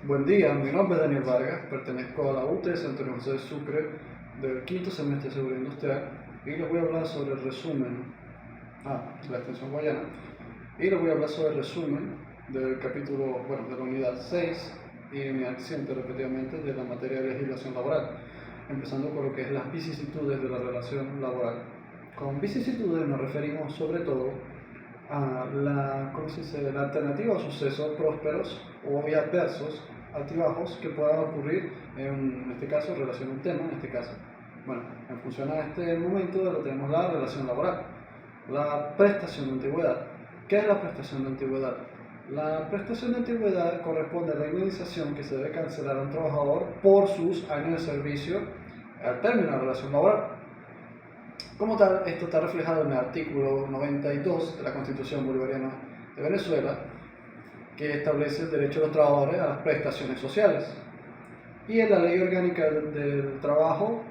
Buen día, mi nombre es Daniel Vargas, pertenezco a la UTS Antonio José de Sucre del quinto semestre de Seguridad Industrial y les voy a hablar sobre el resumen, de la extensión Guayana, y les voy a hablar sobre el resumen del capítulo, de la unidad 6 y unidad 7 respectivamente de la materia de legislación laboral, empezando con lo que es las vicisitudes de la relación laboral. Con vicisitudes nos referimos sobre todo a la alternativa a sucesos prósperos o adversos, altibajos que puedan ocurrir en este caso en relación a un tema, en este caso. Bueno, en función a este momento lo tenemos la relación laboral, la prestación de antigüedad. ¿Qué es la prestación de antigüedad? La prestación de antigüedad corresponde a la indemnización que se debe cancelar a un trabajador por sus años de servicio al término de la relación laboral. Como tal, esto está reflejado en el artículo 92 de la Constitución Bolivariana de Venezuela, que establece el derecho de los trabajadores a las prestaciones sociales, y en la Ley Orgánica del Trabajo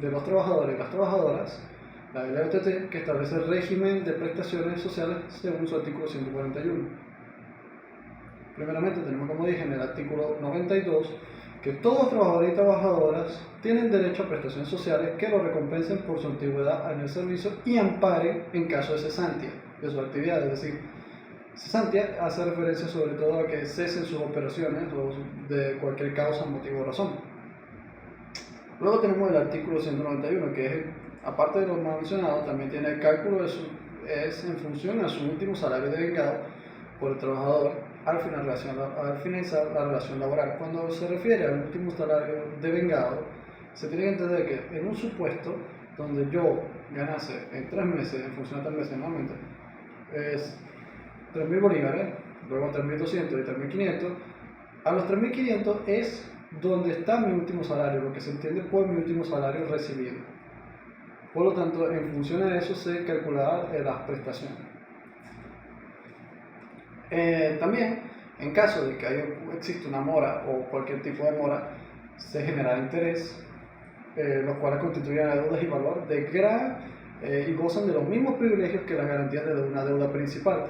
de los Trabajadores y las Trabajadoras, la LOTT, que establece el régimen de prestaciones sociales según su artículo 141. Primeramente tenemos, como dije, en el artículo 92, que todos los trabajadores y trabajadoras tienen derecho a prestaciones sociales que lo recompensen por su antigüedad en el servicio y amparen en caso de cesantia de su actividad. Es decir, cesantia hace referencia sobre todo a que cesen sus operaciones o de cualquier causa, motivo o razón. Luego tenemos el artículo 191, que es, aparte de lo mencionado, también tiene el cálculo es en función a su último salario devengado por el trabajador al finalizar la relación laboral. Cuando se refiere al último salario devengado, se tiene que entender que en un supuesto donde yo ganase en 3 meses, en función de 3 meses normalmente, es 3.000 bolívares, luego 3.200 y 3.500, a los 3.500 es donde está mi último salario, lo que se entiende por mi último salario recibido. Por lo tanto, en función a eso se calcularán las prestaciones. También, en caso de que exista una mora o cualquier tipo de mora, se generará interés, los cuales constituyen deudas y valor de gran y gozan de los mismos privilegios que las garantías de una deuda principal.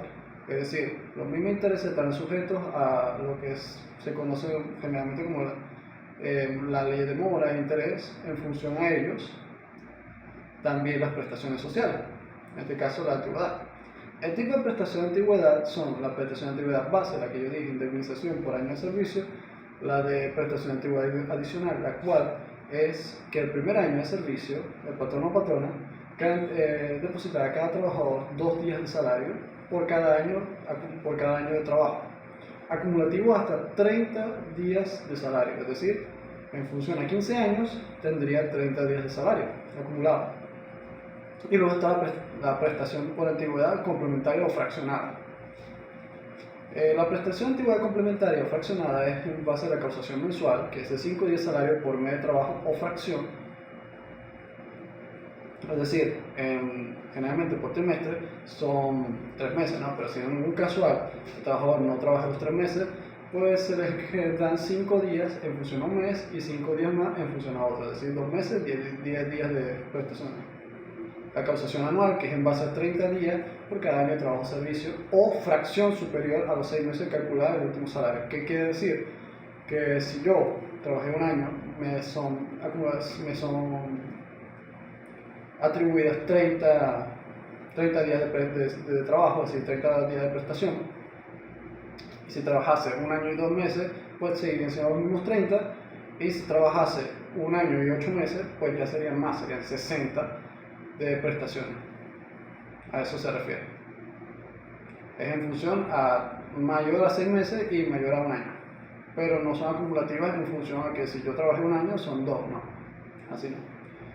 Es decir, los mismos intereses estarán sujetos a lo que se conoce generalmente como la ley de mora e interés. En función a ellos, también las prestaciones sociales, en este caso la antigüedad. El tipo de prestación de antigüedad son la prestación de antigüedad base, la que yo dije, indemnización por año de servicio, la de prestación de antigüedad adicional, la cual es que el primer año de servicio, el patrono o patrona depositará a cada trabajador 2 días de salario por cada año de trabajo, acumulativo hasta 30 días de salario, es decir, en función a 15 años tendría 30 días de salario acumulado. Y luego está la prestación por antigüedad complementaria o fraccionada. La prestación de antigüedad complementaria o fraccionada es en base a la causación mensual, que es de 5 días de salario por mes de trabajo o fracción. Es decir, generalmente por trimestre son 3 meses, ¿no? Pero si en un casual el trabajador no trabaja los 3 meses, pues se les dan 5 días en función a un mes y 5 días más en función a otro, es decir, 2 meses, 10 días de prestación. La causación anual, que es en base a 30 días por cada año de trabajo o servicio, o fracción superior a los 6 meses calculada del último salario. ¿Qué quiere decir? Que si yo trabajé un año, me son atribuidas 30 días de trabajo, es decir, 30 días de prestación. Y si trabajase un año y 2 meses, pues seguirían siendo los mismos 30. Y si trabajase un año y 8 meses, pues ya serían más, serían 60 de prestaciones. A eso se refiere. Es en función a mayor a 6 meses y mayor a un año. Pero no son acumulativas en función a que si yo trabajé un año son 2, no. Así no.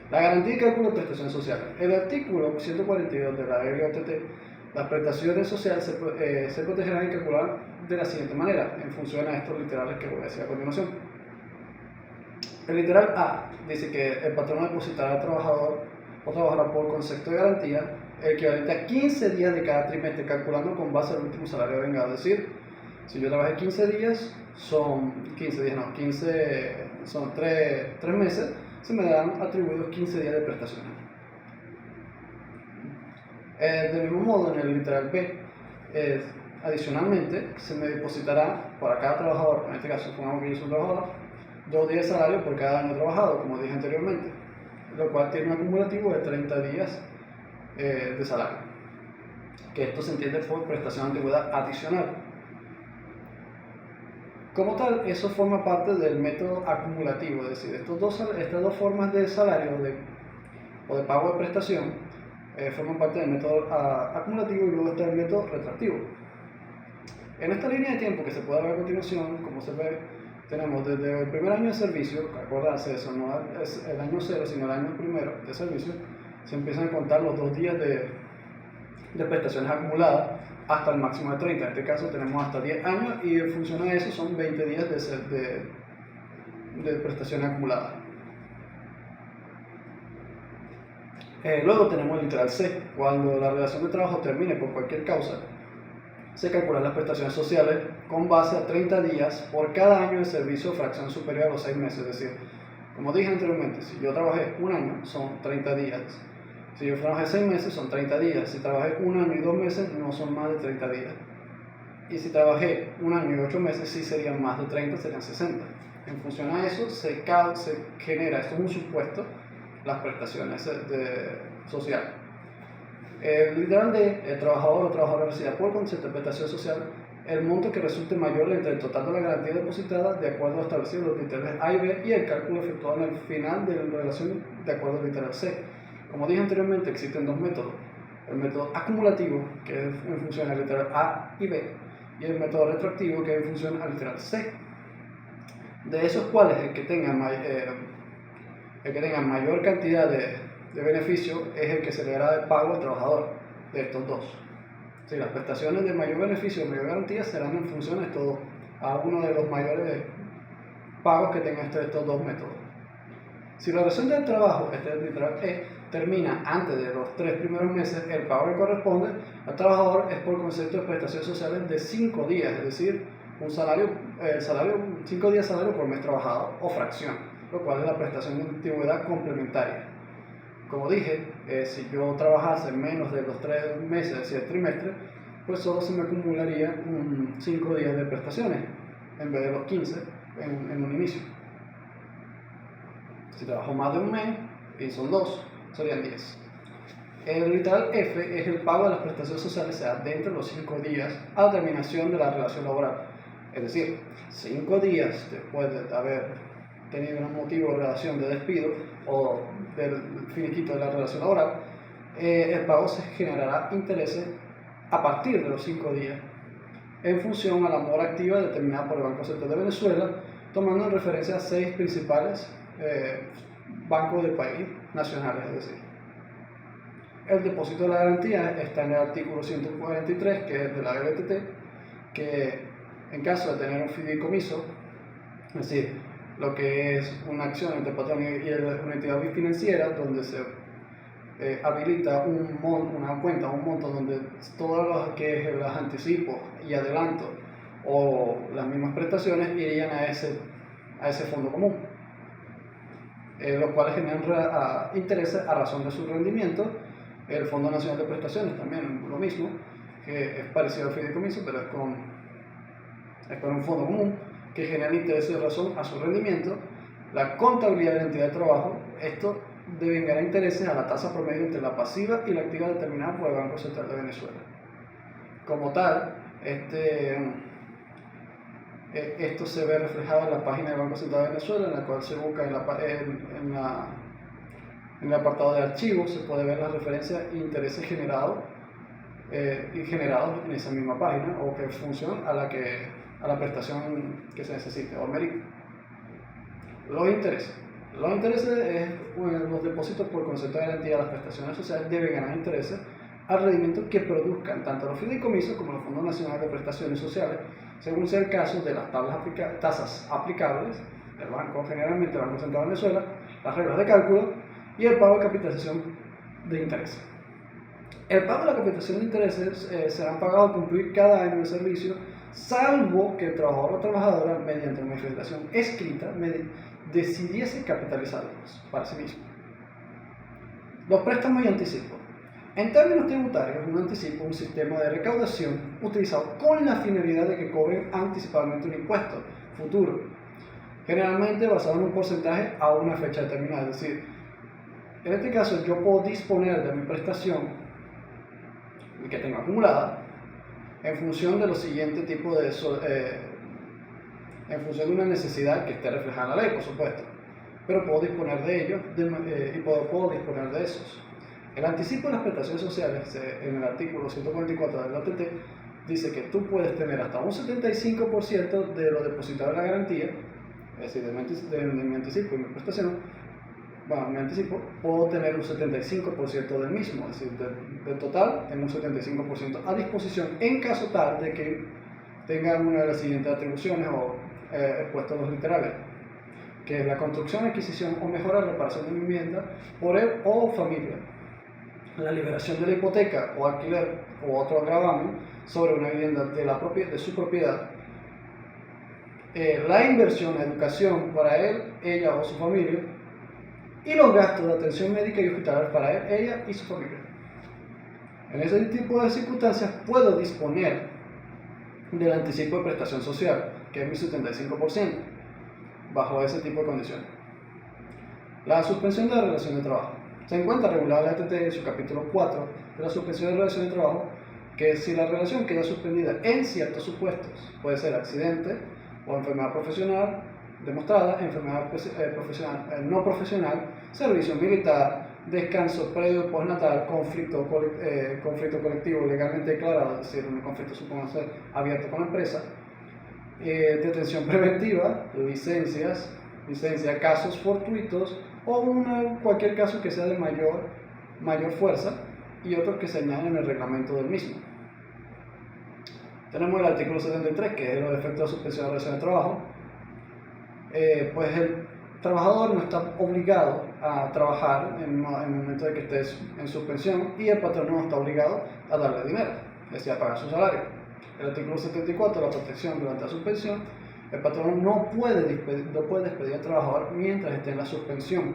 La garantía y cálculo de prestaciones sociales. El artículo 142 de la LOTT, las prestaciones sociales se protegerán y calcularán de la siguiente manera, en función a estos literales que voy a decir a continuación. El literal A dice que el patrón depositará al trabajador o trabajará por concepto de garantía el equivalente a 15 días de cada trimestre, calculando con base al último salario devengado. Es decir, si yo trabajé 15 días, son 3 meses, se me dan atribuidos 15 días de prestaciones. Del mismo modo, en el literal B, Adicionalmente, se me depositará para cada trabajador, en este caso supongamos que yo soy un trabajador, 2 días de salario por cada año trabajado, como dije anteriormente, lo cual tiene un acumulativo de 30 días de salario, que esto se entiende por prestación de antigüedad adicional. Como tal, eso forma parte del método acumulativo, es decir, estas dos formas de salario o de pago de prestación forman parte del método acumulativo y luego está el método retroactivo. En esta línea de tiempo que se puede ver a continuación, como se ve, tenemos desde el primer año de servicio, acordarse eso, no es el año 0, sino el año primero de servicio, se empiezan a contar los 2 días de prestaciones acumuladas hasta el máximo de 30. En este caso tenemos hasta 10 años y en función a eso son 20 días de prestaciones acumuladas. Luego tenemos el literal C. Cuando la relación de trabajo termine por cualquier causa, se calculan las prestaciones sociales con base a 30 días por cada año de servicio, fracción superior a los 6 meses. Es decir, como dije anteriormente, si yo trabajé un año, son 30 días. Si yo trabajé 6 meses, son 30 días. Si trabajé 1 año y 2 meses, no son más de 30 días. Y si trabajé 1 año y 8 meses, sí serían más de 30, serían 60. En función a eso, se genera, esto es un supuesto, las prestaciones sociales. El literal D, el trabajador o trabajadora recibirá por concepto de prestación social el monto que resulte mayor entre el total de la garantía depositada de acuerdo a lo establecido en los literales A y B y el cálculo efectuado en el final de la relación de acuerdo al literal C. Como dije anteriormente, existen dos métodos: el método acumulativo, que es en función al literal A y B, y el método retroactivo, que es en función al literal C. De esos cuales el que tenga mayor cantidad de beneficio es el que se le dará de pago al trabajador, de estos dos. Sí, las prestaciones de mayor beneficio o mayor garantía serán en función a uno de los mayores pagos que tengan estos dos métodos. Si la relación del trabajo, este es literal E, termina antes de los 3 primeros meses, el pago que corresponde al trabajador es por concepto de prestaciones sociales de 5 días, es decir, 5 días salario por mes trabajado o fracción, lo cual es la prestación de antigüedad complementaria. Como dije, si yo trabajase menos de los 3 meses, es decir, el trimestre, pues solo se me acumularía 5 días de prestaciones en vez de los 15 en un inicio. Si trabajo más de un mes y son 2, serían 10. El literal F es el pago de las prestaciones sociales, sea dentro de los 5 días a la terminación de la relación laboral. Es decir, 5 días después de haber tenido un motivo de relación de despido o del finiquito de la relación laboral, el pago se generará intereses a partir de los 5 días en función a la mora activa determinada por el Banco Central de Venezuela, tomando en referencia a 6 principales bancos del país nacionales. Es decir, el depósito de la garantía está en el artículo 143, que es de la LTT, que en caso de tener un fideicomiso, es decir, lo que es una acción entre patrón y una entidad financiera, donde se habilita una cuenta, un monto donde todo lo que es los anticipos y adelantos o las mismas prestaciones irían a ese fondo común, los cuales generan intereses a razón de su rendimiento. El Fondo Nacional de Prestaciones también lo mismo, que es parecido al fideicomiso, pero es con un fondo común que genera intereses de razón a su rendimiento. La contabilidad de la entidad de trabajo, esto devengará intereses a la tasa promedio entre la pasiva y la activa determinada por el Banco Central de Venezuela. Como tal, esto se ve reflejado en la página del Banco Central de Venezuela, en la cual se busca en el apartado de archivos, se puede ver las referencias e intereses generados en esa misma página, o que funcionan a la prestación que se necesite o mérito. Los intereses es los depósitos por concepto de garantía de las prestaciones sociales deben ganar intereses al rendimiento que produzcan tanto los fideicomisos como los Fondos Nacionales de Prestaciones Sociales, según sea el caso de las tasas aplicables del banco, generalmente el Banco Central de Venezuela, las reglas de cálculo y el pago de capitalización de intereses. El pago de la capitalización de intereses serán pagados al cumplir cada año de servicio, salvo que el trabajador o trabajadora, mediante una manifestación escrita, decidiese capitalizarlos para sí mismo. Los préstamos y anticipos. En términos tributarios, un anticipo es un sistema de recaudación utilizado con la finalidad de que cobren anticipadamente un impuesto futuro, generalmente basado en un porcentaje a una fecha determinada. Es decir, en este caso yo puedo disponer de mi prestación que tengo acumulada en función de lo siguiente tipo de en función de una necesidad que esté reflejada en la ley, por supuesto, pero puedo disponer de ellos y puedo disponer de esos. El anticipo de las prestaciones sociales, en el artículo 144 del OTT, dice que tú puedes tener hasta un 75% de lo depositado en la garantía, es decir, de mi anticipo y mi prestación. Bueno, mi anticipo, puedo tener un 75% del mismo, es decir, del total tengo un 75% a disposición en caso tal de que tenga una de las siguientes atribuciones o expuestos los literales, que es la construcción, adquisición o mejora, reparación de vivienda por él o familia, la liberación de la hipoteca o alquiler o otro gravamen sobre una vivienda de su propiedad, la inversión en educación para él, ella o su familia, y los gastos de atención médica y hospitalaria para él, ella y su familia. En ese tipo de circunstancias puedo disponer del anticipo de prestación social, que es mi 75%, bajo ese tipo de condiciones. La suspensión de la relación de trabajo. Se encuentra regulada en la ATT en su capítulo 4 de la suspensión de la relación de trabajo, que si la relación queda suspendida en ciertos supuestos, puede ser accidente o enfermedad profesional demostrada, enfermedad no profesional, servicio militar, descanso previo o postnatal, conflicto colectivo legalmente declarado, es decir, un conflicto supongo ser abierto con la empresa, detención preventiva, licencia, casos fortuitos o cualquier caso que sea de mayor fuerza y otros que se añaden en el reglamento del mismo. Tenemos el artículo 73, que es los efectos de suspensión de relación de trabajo. Pues el trabajador no está obligado a trabajar en el momento de que esté en suspensión y el patrón no está obligado a darle dinero, es decir, a pagar su salario. El artículo 74, la protección durante la suspensión, el patrón no puede despedir al trabajador mientras esté en la suspensión,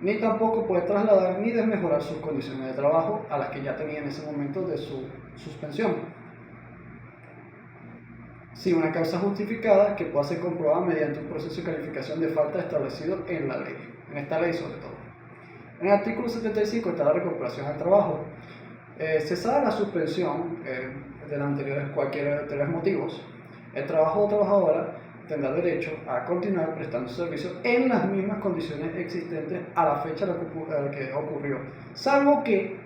ni tampoco puede trasladar ni desmejorar sus condiciones de trabajo a las que ya tenía en ese momento de su suspensión. Sí, una causa justificada que pueda ser comprobada mediante un proceso de calificación de falta establecido en la ley, en esta ley sobre todo. En el artículo 75 está la recuperación al trabajo. Cesada la suspensión de los anteriores motivos, el trabajador o trabajadora tendrá derecho a continuar prestando servicio en las mismas condiciones existentes a la fecha a la que ocurrió, salvo que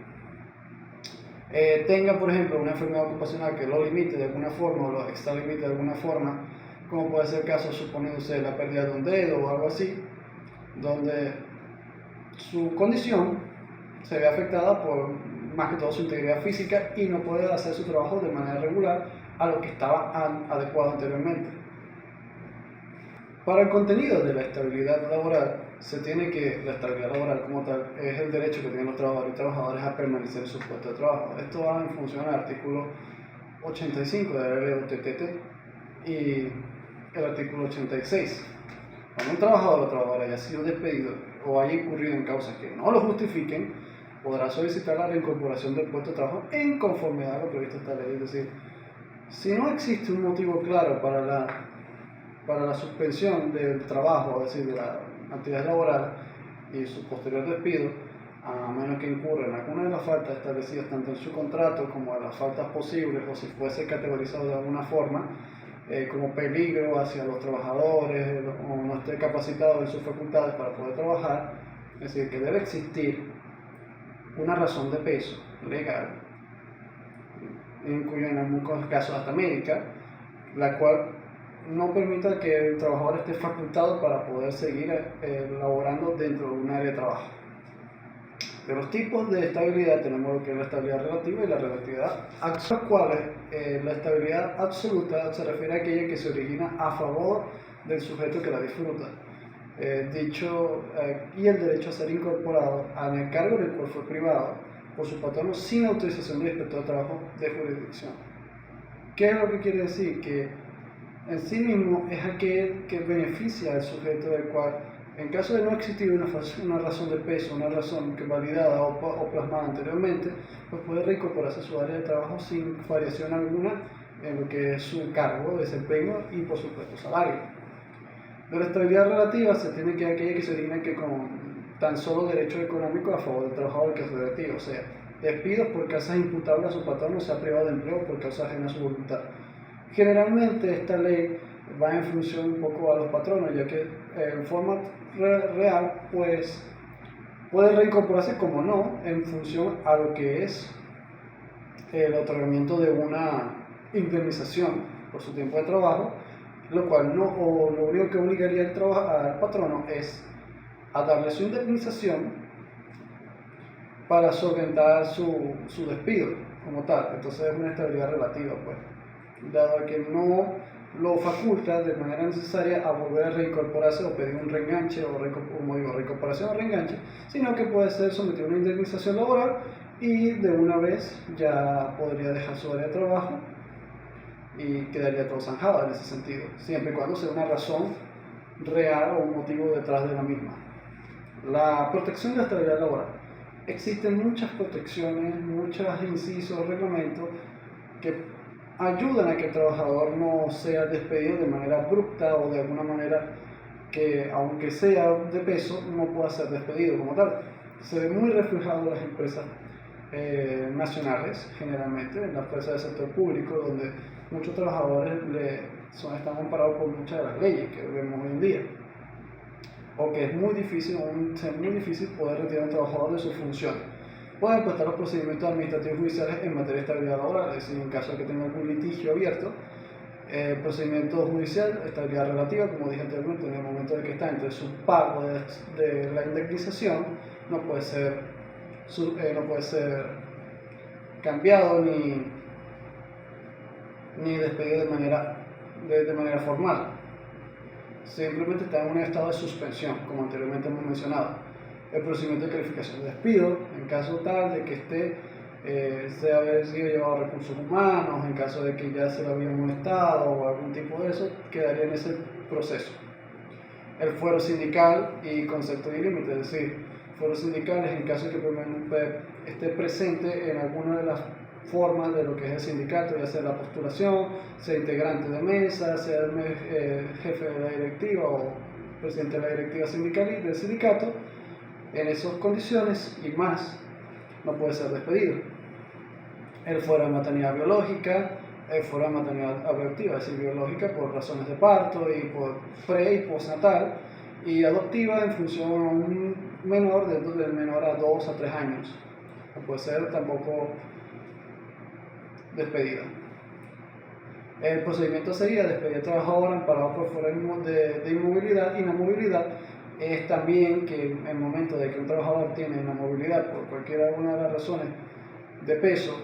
tenga, por ejemplo, una enfermedad ocupacional que lo limite de alguna forma o lo extralimite de alguna forma, como puede ser el caso suponiéndose la pérdida de un dedo o algo así, donde su condición se ve afectada por más que todo su integridad física y no puede hacer su trabajo de manera regular a lo que estaba adecuado anteriormente. Para el contenido de la estabilidad laboral, la estabilidad laboral como tal es el derecho que tienen los trabajadores y trabajadoras a permanecer en su puesto de trabajo. Esto va en función del artículo 85 de la ley de UTT y el artículo 86. Cuando un trabajador o trabajadora haya sido despedido o haya incurrido en causas que no lo justifiquen, podrá solicitar la reincorporación del puesto de trabajo en conformidad a lo previsto en esta ley. Es decir, si no existe un motivo claro para la suspensión del trabajo, es decir, de la actividad laboral y su posterior despido, a menos que incurra en alguna de las faltas establecidas tanto en su contrato como en las faltas posibles o si fuese categorizado de alguna forma como peligro hacia los trabajadores o no esté capacitado en sus facultades para poder trabajar, es decir, que debe existir una razón de peso legal, incluye en algunos casos hasta médica, la cual no permita que el trabajador esté facultado para poder seguir laborando dentro de un área de trabajo. De los tipos de estabilidad tenemos lo que es la estabilidad relativa y la relatividad absoluta, cuales la estabilidad absoluta se refiere a aquella que se origina a favor del sujeto que la disfruta, y el derecho a ser incorporado en el cargo del cual fue privado por su patrono sin autorización del inspector de trabajo de jurisdicción. ¿Qué es lo que quiere decir? Que en sí mismo es aquel que beneficia al sujeto del cual En caso de no existir una razón de peso, una razón que validada o plasmada anteriormente, pues puede reincorporarse a su área de trabajo sin variación alguna en lo que es su cargo, desempeño y por supuesto salario. De la estabilidad relativa se tiene que aquella que se origina que con tan solo derechos económicos a favor del trabajador que es relativo, o sea, despidos por causas imputables a su patrón o sea privado de empleo por causas ajenas a su voluntad. Generalmente esta ley va en función un poco a los patronos, ya que en forma real pues puede reincorporarse como no en función a lo que es el otorgamiento de una indemnización por su tiempo de trabajo, lo cual no, o lo único que obligaría al patrono es a darle su indemnización para solventar su despido como tal. Entonces es una estabilidad relativa, pues, dado que no lo faculta de manera necesaria a volver a reincorporarse o pedir un reenganche como digo, reincorporación o reenganche, sino que puede ser sometido a una indemnización laboral y de una vez ya podría dejar su área de trabajo y quedaría todo zanjado en ese sentido, siempre y cuando sea una razón real o un motivo detrás de la misma. La protección de la estabilidad laboral. Existen muchas protecciones, muchos incisos, reglamentos que ayudan a que el trabajador no sea despedido de manera abrupta o de alguna manera que, aunque sea de peso, no pueda ser despedido como tal. Se ve muy reflejado en las empresas nacionales, generalmente, en las empresas del sector público, donde muchos trabajadores están amparados por muchas de las leyes que vemos hoy en día. O que es muy difícil poder retirar a un trabajador de sus funciones. Pueden prestar los procedimientos administrativos judiciales en materia de estabilidad laboral, es decir, en caso de que tenga algún litigio abierto, procedimiento judicial, estabilidad relativa, como dije anteriormente, en el momento de que está entre su pago de la indemnización, no puede ser cambiado ni despedido de manera formal. Simplemente está en un estado de suspensión, como anteriormente hemos mencionado. El procedimiento de calificación de despido, en caso tal de que se haya sido llevado a recursos humanos, en caso de que ya se lo había molestado o algún tipo de eso, quedaría en ese proceso. El fuero sindical y concepto de límite, es decir, fuero sindical es en caso de que esté presente en alguna de las formas de lo que es el sindicato, ya sea la postulación, sea integrante de mesa, sea jefe de la directiva o presidente de la directiva sindical y del sindicato. En esas condiciones y más no puede ser despedido. El fuera de maternidad biológica, el fuera de maternidad adoptiva, es decir, biológica por razones de parto y por pre y postnatal, y adoptiva en función a un menor, del menor a 2 a 3 años. No puede ser tampoco despedida. El procedimiento sería despedir al trabajador amparado por fuera de inmovilidad. Inamovilidad es también que en el momento de que un trabajador tiene inamovilidad por cualquiera de las razones de peso,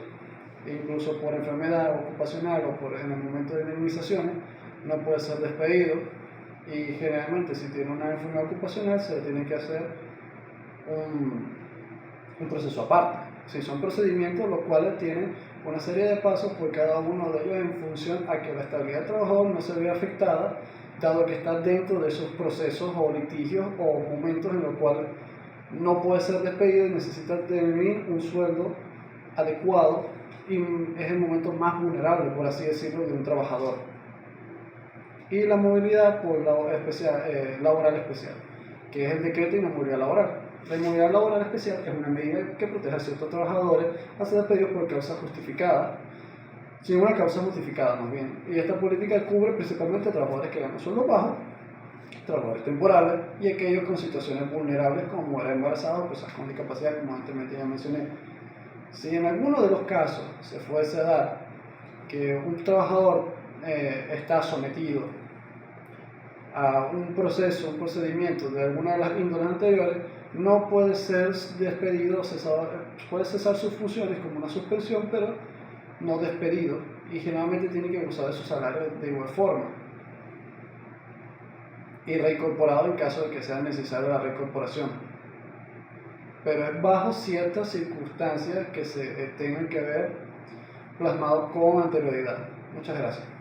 incluso por enfermedad ocupacional o en el momento de indemnizaciones, no puede ser despedido, y generalmente si tiene una enfermedad ocupacional se le tiene que hacer un proceso aparte. Sí, son procedimientos los cuales tienen una serie de pasos por cada uno de ellos en función a que la estabilidad del trabajador no se vea afectada, dado que está dentro de esos procesos o litigios o momentos en los cuales no puede ser despedido y necesita tener un sueldo adecuado, y es el momento más vulnerable, por así decirlo, de un trabajador. Y la movilidad laboral especial, que es el decreto de inamovilidad laboral. La inmovilidad laboral especial es una medida que protege a ciertos trabajadores a ser despedidos por causa justificada, sin una causa justificada más bien. Y esta política cubre principalmente a trabajadores que ganan sueldos bajos, trabajadores temporales y aquellos con situaciones vulnerables como mujeres embarazadas o personas con discapacidad, como anteriormente ya mencioné. Si en alguno de los casos se fuese a dar que un trabajador está sometido a un procedimiento de alguna de las índoles anteriores, no puede ser despedido, puede cesar sus funciones como una suspensión, pero no despedido, y generalmente tiene que gozar de su salario de igual forma y reincorporado en caso de que sea necesaria la reincorporación, pero es bajo ciertas circunstancias que se tengan que ver plasmado con anterioridad. Muchas gracias.